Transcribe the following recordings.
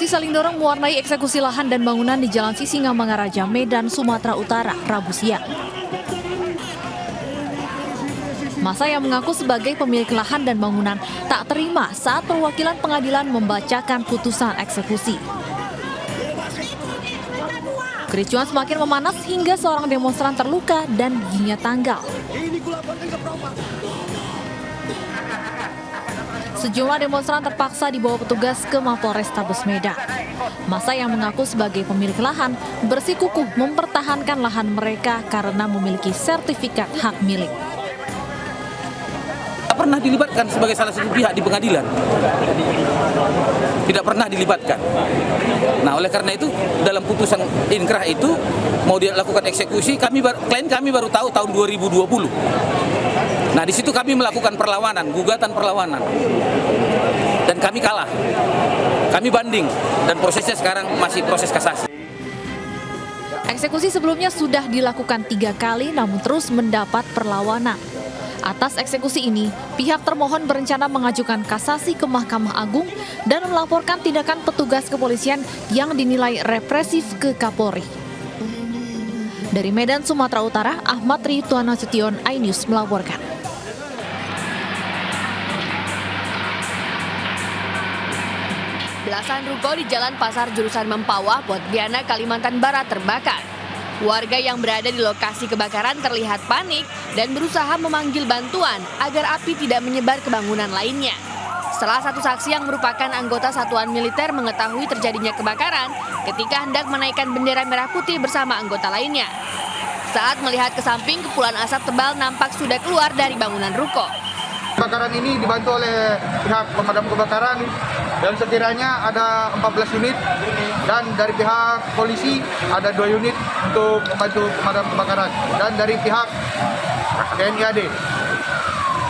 Aksi saling dorong mewarnai eksekusi lahan dan bangunan di Jalan Sisingamangaraja, Medan, Sumatera Utara, Rabu siang. Masa yang mengaku sebagai pemilik lahan dan bangunan tak terima saat perwakilan pengadilan membacakan putusan eksekusi. Kericuan semakin memanas hingga seorang demonstran terluka dan giginya tanggal. Sejumlah demonstran terpaksa dibawa petugas ke Mapolrestabes Medan. Masa yang mengaku sebagai pemilik lahan bersikukuh mempertahankan lahan mereka karena memiliki sertifikat hak milik. Tidak pernah dilibatkan sebagai salah satu pihak di pengadilan. Tidak pernah dilibatkan. Nah, oleh karena itu dalam putusan inkrah itu mau dilakukan eksekusi, klien kami baru tahu tahun 2020. Nah, di situ kami melakukan perlawanan, gugatan perlawanan. Dan kami kalah. Kami banding dan prosesnya sekarang masih proses kasasi. Eksekusi sebelumnya sudah dilakukan 3 kali namun terus mendapat perlawanan. Atas eksekusi ini, pihak termohon berencana mengajukan kasasi ke Mahkamah Agung dan melaporkan tindakan petugas kepolisian yang dinilai represif ke Kapolri. Dari Medan, Sumatera Utara, Ahmad Rituan Nasution, iNews melaporkan. Belasan ruko di Jalan Pasar Jurusan Mempawah, Pontianak, Kalimantan Barat terbakar. Warga yang berada di lokasi kebakaran terlihat panik dan berusaha memanggil bantuan agar api tidak menyebar ke bangunan lainnya. Salah satu saksi yang merupakan anggota satuan militer mengetahui terjadinya kebakaran ketika hendak menaikkan bendera merah putih bersama anggota lainnya. Saat melihat ke samping, kepulan asap tebal nampak sudah keluar dari bangunan ruko. Kebakaran ini dibantu oleh pihak pemadam kebakaran dan sekiranya ada 14 unit dan dari pihak polisi ada 2 unit untuk membantu pemadam kebakaran dan dari pihak TNI AD.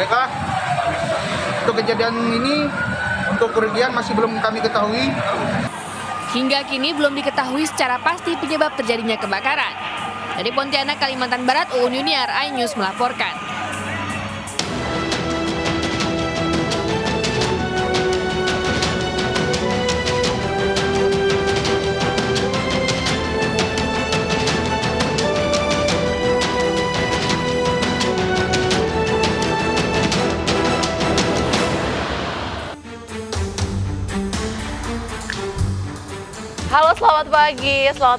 Baiklah, untuk kejadian ini untuk kerugian masih belum kami ketahui. Hingga kini belum diketahui secara pasti penyebab terjadinya kebakaran. Dari Pontianak, Kalimantan Barat, Uun Yuniar, iNews melaporkan. Halo, selamat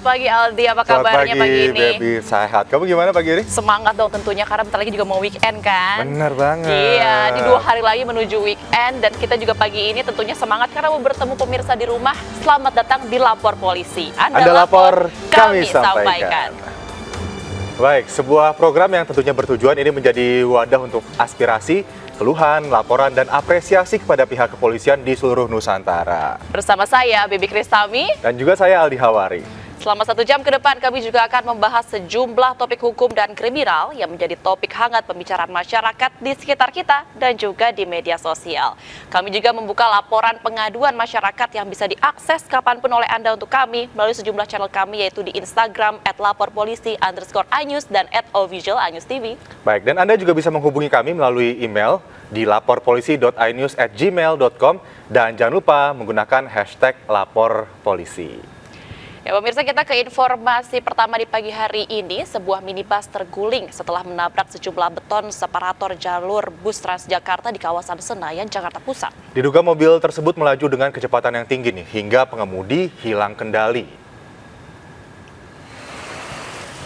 pagi Aldi, apa kabarnya pagi ini? Selamat pagi, Baby, sehat. Kamu gimana pagi ini? Semangat dong tentunya, karena bentar lagi juga mau weekend kan? Bener banget. Iya, di 2 hari lagi menuju weekend, dan kita juga pagi ini tentunya semangat karena mau bertemu pemirsa di rumah. Selamat datang di Lapor Polisi. Anda lapor, kami sampaikan. Baik, sebuah program yang tentunya bertujuan ini menjadi wadah untuk aspirasi, keluhan, laporan, dan apresiasi kepada pihak kepolisian di seluruh Nusantara. Bersama saya, Bibi Kristami. Dan juga saya, Aldi Hawari. Selama 1 jam ke depan, kami juga akan membahas sejumlah topik hukum dan kriminal yang menjadi topik hangat pembicaraan masyarakat di sekitar kita dan juga di media sosial. Kami juga membuka laporan pengaduan masyarakat yang bisa diakses kapanpun oleh Anda untuk kami melalui sejumlah channel kami, yaitu di Instagram @laporpolisi_inews dan @official_inews_tv. Baik, dan Anda juga bisa menghubungi kami melalui email di laporpolisi.inews@gmail.com dan jangan lupa menggunakan hashtag #laporpolisi. Ya pemirsa, kita ke informasi pertama di pagi hari ini. Sebuah minibus terguling setelah menabrak sejumlah beton separator jalur bus Transjakarta di kawasan Senayan, Jakarta Pusat. Diduga mobil tersebut melaju dengan kecepatan yang tinggi hingga pengemudi hilang kendali.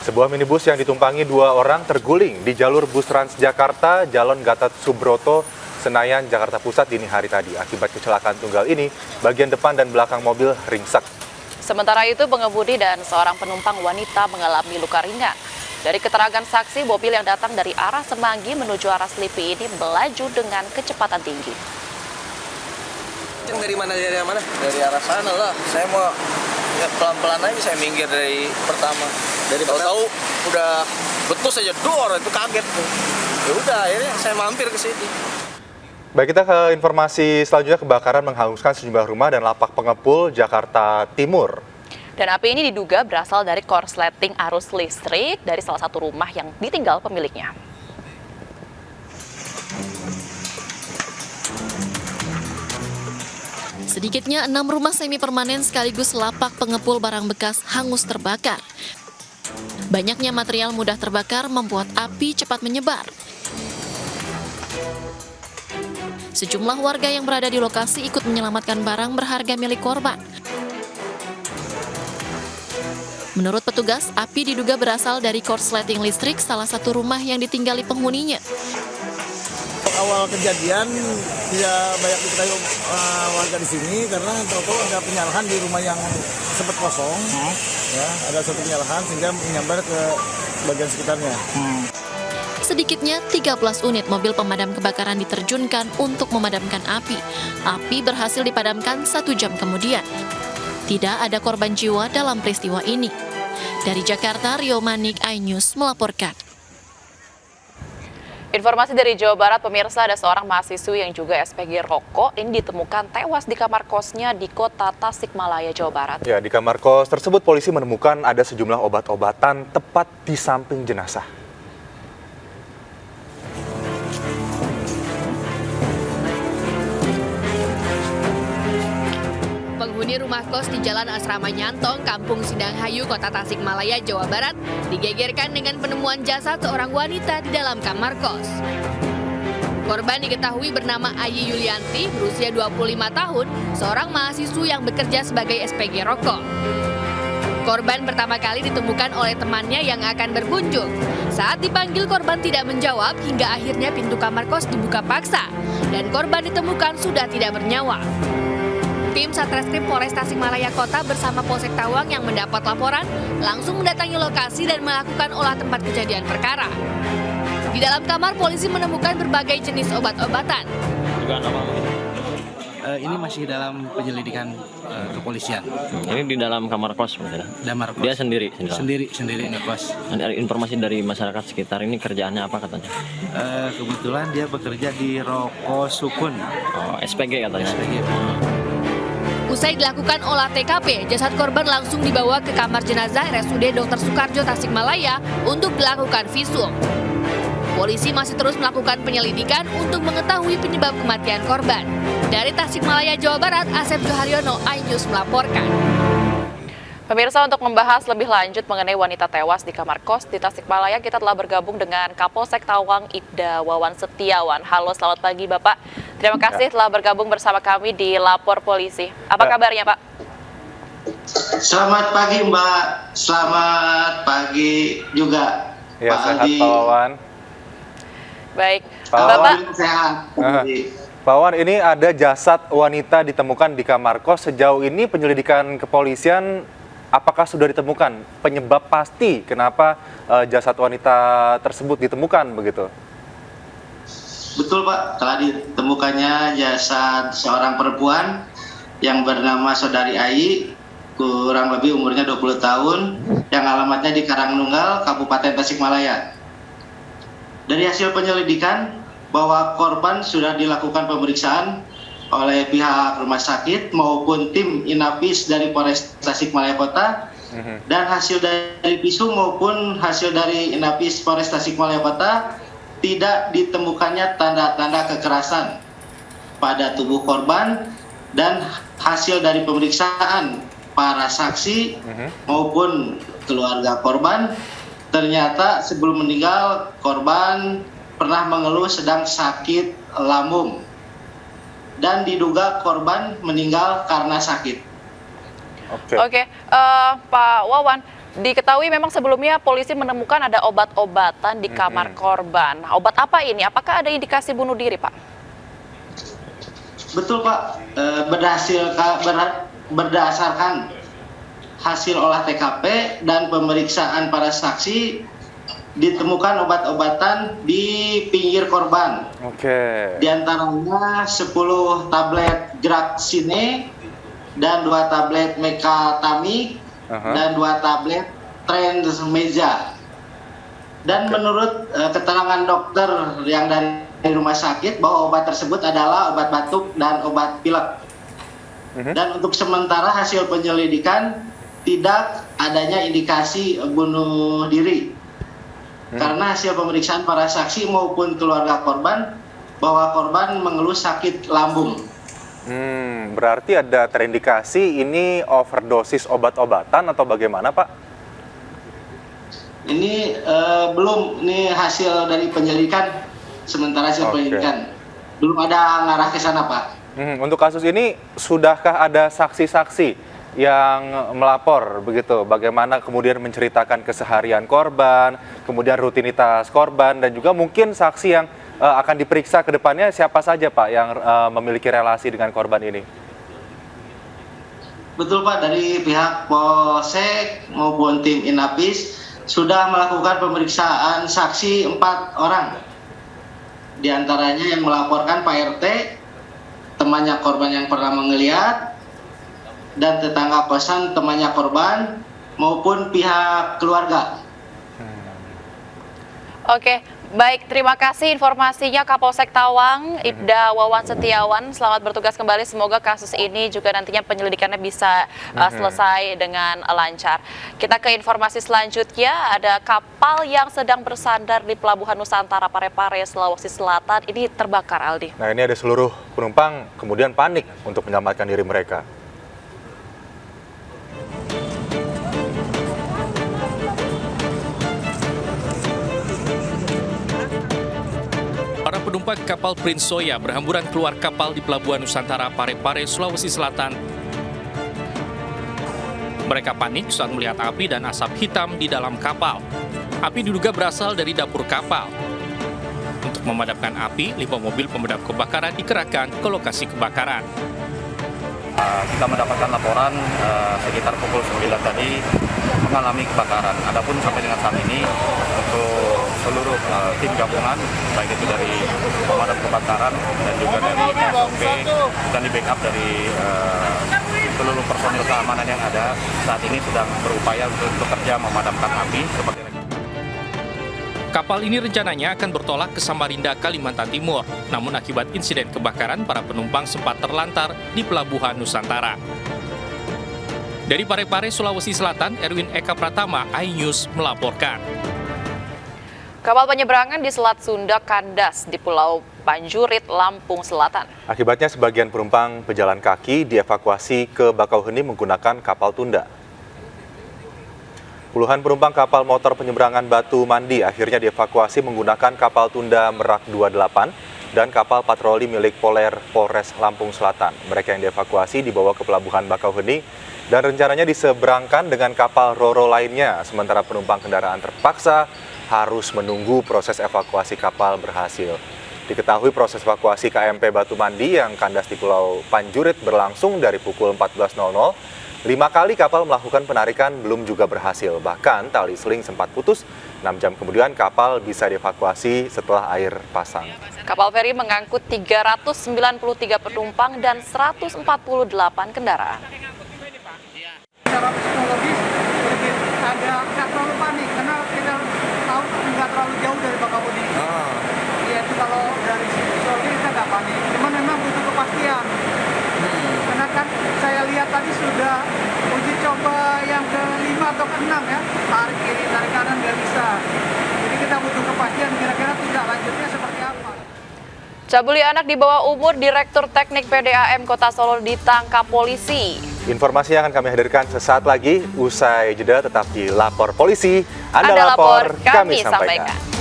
Sebuah minibus yang ditumpangi 2 orang terguling di jalur bus Transjakarta Jalan Gatot Subroto, Senayan, Jakarta Pusat dini hari tadi. Akibat kecelakaan tunggal ini, bagian depan dan belakang mobil ringsek. Sementara itu, pengemudi dan seorang penumpang wanita mengalami luka ringan. Dari keterangan saksi, mobil yang datang dari arah Semanggi menuju arah Selipi ini melaju dengan kecepatan tinggi. Dari mana? Dari arah sana lah. Saya mau pelan-pelan aja, saya minggir dari pertama. Dari tahu udah betus aja dor, itu kaget tuh. Ya udah, akhirnya saya mampir ke sini. Baik, kita ke informasi selanjutnya. Kebakaran menghanguskan sejumlah rumah dan lapak pengepul Jakarta Timur. Dan api ini diduga berasal dari korsleting arus listrik dari salah satu rumah yang ditinggal pemiliknya. Sedikitnya 6 rumah semi permanen sekaligus lapak pengepul barang bekas hangus terbakar. Banyaknya material mudah terbakar membuat api cepat menyebar. Sejumlah warga yang berada di lokasi ikut menyelamatkan barang berharga milik korban. Menurut petugas, api diduga berasal dari korsleting listrik salah satu rumah yang ditinggali penghuninya. Awal kejadian tidak banyak diketahui warga di sini karena tahu ada penyalahan di rumah yang sempat kosong. Ya, ada satu penyalahan sehingga menyambar ke bagian sekitarnya. Sedikitnya 13 unit mobil pemadam kebakaran diterjunkan untuk memadamkan api. Api berhasil dipadamkan 1 jam kemudian. Tidak ada korban jiwa dalam peristiwa ini. Dari Jakarta, Rio Manik, iNews melaporkan. Informasi dari Jawa Barat, pemirsa, ada seorang mahasiswi yang juga SPG rokok ini ditemukan tewas di kamar kosnya di kota Tasikmalaya, Jawa Barat. Ya, di kamar kos tersebut polisi menemukan ada sejumlah obat-obatan tepat di samping jenazah. Penghuni rumah kos di Jalan Asrama Nyantong, Kampung Sindanghayu, Kota Tasikmalaya, Jawa Barat, digegerkan dengan penemuan jasad seorang wanita di dalam kamar kos. Korban diketahui bernama Ayi Yulianti, berusia 25 tahun, seorang mahasiswi yang bekerja sebagai SPG rokok. Korban pertama kali ditemukan oleh temannya yang akan berkunjung. Saat dipanggil, korban tidak menjawab hingga akhirnya pintu kamar kos dibuka paksa dan korban ditemukan sudah tidak bernyawa. Tim Satreskrim Polres Tasikmalaya Kota bersama Polsek Tawang yang mendapat laporan langsung mendatangi lokasi dan melakukan olah tempat kejadian perkara. Di dalam kamar, polisi menemukan berbagai jenis obat-obatan. Ini masih dalam penyelidikan kepolisian. Ini di dalam kamar kos, Kamar kos. Dia sendiri. Sendiri ngekos. Ada informasi dari masyarakat sekitar ini kerjaannya apa katanya? Kebetulan dia bekerja di Roko Sukun. Oh, SPG katanya. SPG. Usai dilakukan olah TKP, jasad korban langsung dibawa ke kamar jenazah RSUD Dr. Soekarjo Tasikmalaya untuk dilakukan visum. Polisi masih terus melakukan penyelidikan untuk mengetahui penyebab kematian korban. Dari Tasikmalaya, Jawa Barat, Asep Joharyono, iNews melaporkan. Pemirsa, untuk membahas lebih lanjut mengenai wanita tewas di kamar kos di Tasikmalaya, kita telah bergabung dengan Kapolsek Tawang, Ibda Wawan Setiawan. Halo, selamat pagi Bapak. Terima kasih telah bergabung bersama kami di Lapor Polisi. Apa kabarnya Pak? Selamat pagi Mbak, selamat pagi juga Ya, Pak sehat Aldi. Pak Wawan. Baik, Pak Bapak. Sehat. Pak Wawan, ini ada jasad wanita ditemukan di kamar kos. Sejauh ini penyelidikan kepolisian, apakah sudah ditemukan penyebab pasti kenapa jasad wanita tersebut ditemukan begitu? Betul Pak, telah ditemukannya jasad seorang perempuan yang bernama Saudari Ayi, kurang lebih umurnya 20 tahun, yang alamatnya di Karangnunggal, Kabupaten Tasikmalaya. Dari hasil penyelidikan bahwa korban sudah dilakukan pemeriksaan oleh pihak rumah sakit maupun tim Inapis dari Polres Tasikmalaya Kota, dan hasil dari visum maupun hasil dari Inapis Polres Tasikmalaya Kota tidak ditemukannya tanda-tanda kekerasan pada tubuh korban, dan hasil dari pemeriksaan para saksi maupun keluarga korban ternyata sebelum meninggal korban pernah mengeluh sedang sakit lambung dan diduga korban meninggal karena sakit. Oke, Pak Wawan, diketahui memang sebelumnya polisi menemukan ada obat-obatan di kamar korban. Obat apa ini? Apakah ada indikasi bunuh diri, Pak? Betul Pak, berdasarkan hasil olah TKP dan pemeriksaan para saksi, ditemukan obat-obatan di pinggir korban. Di antaranya 10 tablet Graxine dan 2 tablet Mekatamik dan 2 tablet Transmeza. Dan menurut keterangan dokter yang dari rumah sakit bahwa obat tersebut adalah obat batuk dan obat pilek. Dan untuk sementara hasil penyelidikan tidak adanya indikasi bunuh diri. Karena hasil pemeriksaan para saksi maupun keluarga korban bahwa korban mengeluh sakit lambung. Berarti ada terindikasi ini overdosis obat-obatan atau bagaimana, Pak? Ini belum, ini hasil dari penyelidikan, sementara hasil penyelidikan. Belum ada ngarah ke sana, Pak. Untuk kasus ini, sudahkah ada saksi-saksi yang melapor begitu? Bagaimana kemudian menceritakan keseharian korban, kemudian rutinitas korban, dan juga mungkin saksi yang akan diperiksa ke depannya siapa saja, Pak, yang memiliki relasi dengan korban ini? Betul, Pak, dari pihak Polsek maupun tim Inapis sudah melakukan pemeriksaan saksi 4 orang. Di antaranya yang melaporkan Pak RT, temannya korban yang pernah melihat, dan tetangga kosan temannya korban maupun pihak keluarga. Oke, baik, terima kasih informasinya Kapolsek Tawang, Ibda Wawan Setiawan. Selamat bertugas kembali, semoga kasus ini juga nantinya penyelidikannya bisa selesai dengan lancar. Kita ke informasi selanjutnya, ada kapal yang sedang bersandar di Pelabuhan Nusantara Parepare, Sulawesi Selatan, ini terbakar, Aldi. Nah, ini ada seluruh penumpang kemudian panik untuk menyelamatkan diri mereka. Para penumpang kapal Prince Soya berhamburan keluar kapal di Pelabuhan Nusantara Parepare, Sulawesi Selatan. Mereka panik saat melihat api dan asap hitam di dalam kapal. Api diduga berasal dari dapur kapal. Untuk memadamkan api, 5 mobil pemadam kebakaran dikerahkan ke lokasi kebakaran. Kita mendapatkan laporan sekitar pukul 9 tadi mengalami kebakaran. Adapun sampai dengan saat ini untuk seluruh tim gabungan, baik itu dari pemadam kebakaran dan juga dari SOP dan di backup dari seluruh personil keamanan yang ada, saat ini sedang berupaya untuk bekerja memadamkan api. Kapal ini rencananya akan bertolak ke Samarinda, Kalimantan Timur. Namun akibat insiden kebakaran, para penumpang sempat terlantar di Pelabuhan Nusantara. Dari Parepare, Sulawesi Selatan, Erwin Eka Pratama, iNews melaporkan. Kapal penyeberangan di Selat Sunda kandas di Pulau Panjurit, Lampung Selatan. Akibatnya sebagian penumpang pejalan kaki dievakuasi ke Bakauheni menggunakan kapal tunda. Puluhan penumpang kapal motor penyeberangan Batu Mandi akhirnya dievakuasi menggunakan kapal tunda Merak 28 dan kapal patroli milik Polres Lampung Selatan. Mereka yang dievakuasi dibawa ke Pelabuhan Bakauheni dan rencananya diseberangkan dengan kapal Roro lainnya, sementara penumpang kendaraan terpaksa harus menunggu proses evakuasi kapal berhasil. Diketahui proses evakuasi KMP Batu Mandi yang kandas di Pulau Panjurit berlangsung dari pukul 14.00. 5 kali kapal melakukan penarikan belum juga berhasil. Bahkan tali seling sempat putus. 6 jam kemudian kapal bisa dievakuasi setelah air pasang. Kapal feri mengangkut 393 penumpang dan 148 kendaraan. Secara psikologis nggak terlalu panik karena kita tahu nggak terlalu jauh dari Bakauheni. Ya itu kalau dari psikologis kita nggak panik. Cuman memang butuh kepastian. Karena kan saya lihat tadi sudah uji coba yang ke-5 atau ke-6 ya, tarik kiri, tarik kanan nggak bisa. Jadi kita butuh kepastian kira-kira tindak lanjutnya seperti apa. Cabuli anak di bawah umur Direktur Teknik PDAM Kota Solo ditangkap polisi. Informasi yang akan kami hadirkan sesaat lagi, usai jeda tetap di Lapor Polisi. Anda lapor, kami sampaikan.